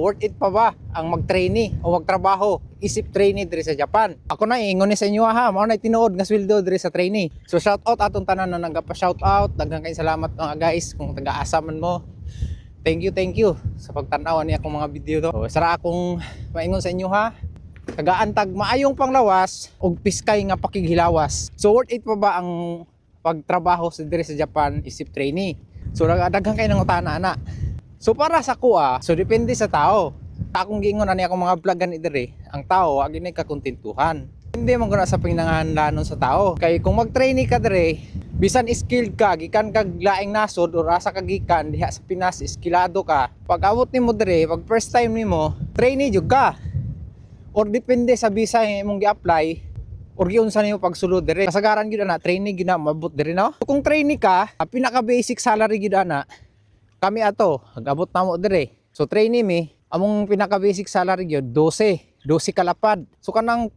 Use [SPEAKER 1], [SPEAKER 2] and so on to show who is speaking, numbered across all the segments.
[SPEAKER 1] Worth it pa ba ang mag-trainee o magtrabaho isip trainee diri sa Japan? Ako na ingon ni sa inyo ha, mao na tinuod nga sweldo diri sa trainee. So shout out atong tanan na nagapa-shout out. Daghang kay salamat mga guys kung taga-asa man mo. Thank you sa pagtan-aw ni akong mga video do. So, sara akong maingon sa inyo ha. Tagaantag maayong panglawas og piskay nga pakighilawas. So worth it pa ba ang pagtrabaho sa diri sa Japan isip trainee? So daghang kay nang utana na. So para sa kuha, so depende sa tao. Akong giingon ani akong mga vlog gani diri, ang tao agi nay kakontentuhan. Hindi man guna sa pinanganlanon sa tao. Kay kung mag-trainee ka diri, bisan skilled ka, gikan kag laing nasod or asa ka gikan diha sa Pinas, skillado ka. Pag abot nimo diri, pag first time nimo, trainee jud ka. Or depende sa visa imong gi-apply or giunsa nimo pagsulod diri. Kasagaran gyud ana trainee gyud na mabot diri no. So, kung trainee ka, pinaka basic salary gyud ana kami ato, agabot na mo dire. So trainee mi, among pinaka basic salary gyud 12 kalapad. So kanang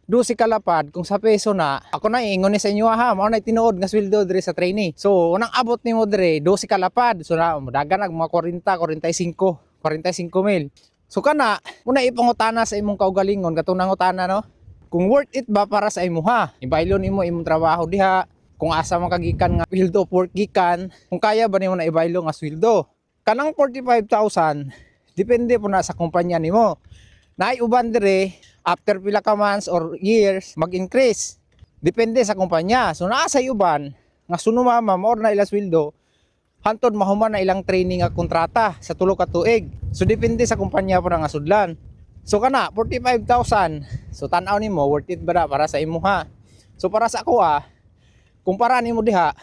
[SPEAKER 1] 12 kalapad kung sa peso na, ako na ingon ni sa inyo ha, mao na tinuod nga sweldo dire sa trainee. So unang abot nimo dire 12 kalapad. So na dagan mga 40, 45 mil. So kana, muna ipangutana sa imong kaugalingon katong nangutana no. Kung worth it ba para sa imo ha? Ibaylon nimo imong trabaho diha. Kung asa man kagikan nga field of work gikan, kung kaya ba nimo na ibaylo nga sweldo. Kanang 45,000 depende po na sa kumpanya nimo. Naay uban dire after pila ka months or years mag-increase. Depende sa kumpanya. So naa sa uban nga sunumama mo na ila sweldo hantod mahuman na ilang training nga kontrata sa tulo ka tuig. So depende sa kumpanya po nga sudlan. So kana 45,000. So tan-aw nimo worth it ba na para sa imo ha? So para sa ako kumpara nimo diha,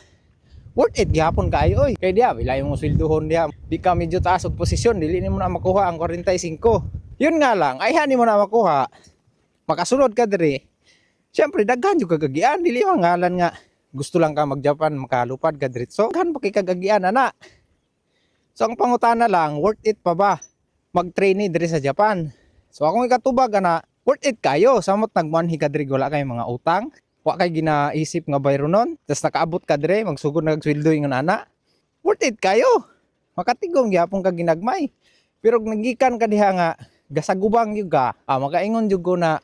[SPEAKER 1] worth it gihapon kaayo oy. Kay diha bilay mo sweldohon diha. Di ka medyo taas og posisyon, dili nimo na makuha ang 45. Yun nga lang, ayhan nimo na makuha. Makasulod ka diri. Syempre daghan jud kagagian, dili man ngalan nga gusto lang ka mag-Japan makalupad ka diretso. Daghan pa kay kagagian ana. So ang pangutana lang, worth it pa ba mag-trainee diri sa Japan? So akong ikatubag ana, worth it kayo. Samot nagmanhi ka diri wala kay mga utang. Wa kay ginaisip nga bayro nun, tas nakaabot ka dire magsugod nagsweldo ingon ana. Worth it kayo. Makatigom gyapon ka ginagmay. Pero nagikan ka diha nga gasagubang gyud ka, makaingon jud ko na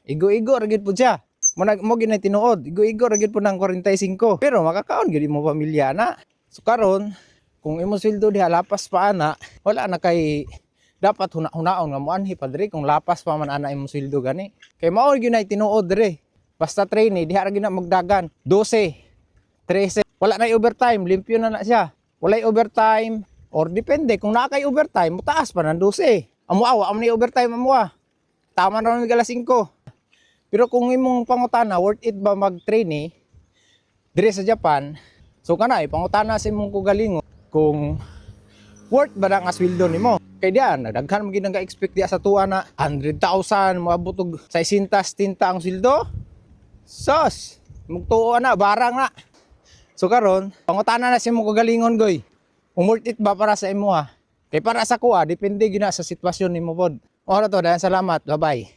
[SPEAKER 1] igo-igo ra gyud pud siya. Mo ginay tinuod, igo-igo ra gyud pud nang 45. Pero makakaon gyud mo pamilya na. So karon, kung imo sweldo diha lapas pa ana, wala na kay dapat hunaon nga moanhi pa dire kung lapas pa man ana imo sweldo gani. Kay mao gyud nay tinuod dire. Basta trainee, diha ra gyud na magdagan. 12, 13. Wala na overtime, limpyo na siya. Walay overtime or depende kung naa kay overtime, mutaas pa nang 12. Amuawa, amo ni overtime amuwa. Tama na mig alas 5. Pero kung imong pangutana, worth it ba mag-trainee dire sa Japan? So kana pangutana sa imong kugalingon kung worth ba na nga sweldo nimo. Kay diyan, daghan mo gid nga expect diya sa tuwa na 100,000 moabot og 60 tinta ang sweldo. Sos, mugtuo na, barang na. So karon, pangutana na si mo kagalingon goy. Kung worth it ba para sa imo ha? Kay para sa kuha, depende gina sa sitwasyon nimo pod. Ora to, dayan salamat. Bye-bye.